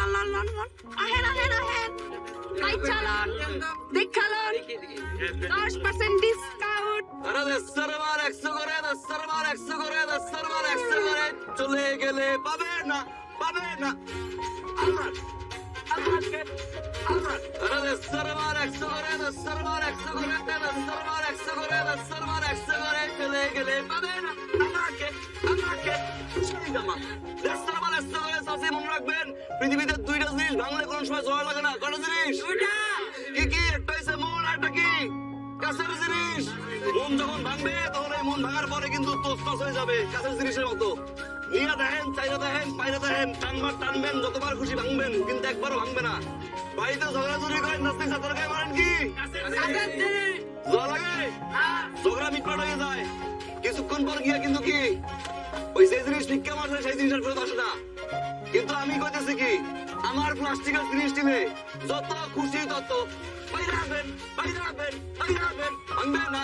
আহেন আহেন আহেন ভাই চালান দেখালন 10% ডিসকাউন্ট আরে 10 বার 100 করে 10 বার 100 করে 10 বার 100 করে চলে গেলে পাবে না আমার আমাকে আমার আরে 10 বার 100 করে 10 বার 100 করে 10 বার 100 করে 10 বার 100 করে চলে গেলে পাবে না আমাকে সেই জামা 10 বার 100 করে সাথে মনে রাখবেন পৃথিবীতে দুইটা জিনিস ভাঙলে কোনো সময় ঝড় লাগে না কোন জিনিস দুইটা কি একটা হইছে মন আর একটা কি কাছের জিনিস মন যখন ভাঙবে তখন এই মন ভাঙার পরে কিন্তু তছনছ হয়ে যাবে কাছের জিনিসের মতো নিয়া দেখেন চাইরা দেখেন পাইরা দেখেন টানবার টানবেন যতবার খুশি ভাঙবেন কিন্তু একবারও ভাঙবে না বাড়িতে ঝগড়া চুরি করেন নাস্তিক ছাত্রকে মারেন কি ঝগড়া লাগে ঝগড়া মিটমাট হয়ে যায় কিছুক্ষণ পর গিয়া কিন্তু কি ওই যে জিনিস ভিক্ষা মারছে সেই জিনিসের ফেরত আসে না কিন্তু আমি কইতেছি কি আমার প্লাস্টিকের জিনিস নিলে যত খুশি তত ভাঙবে না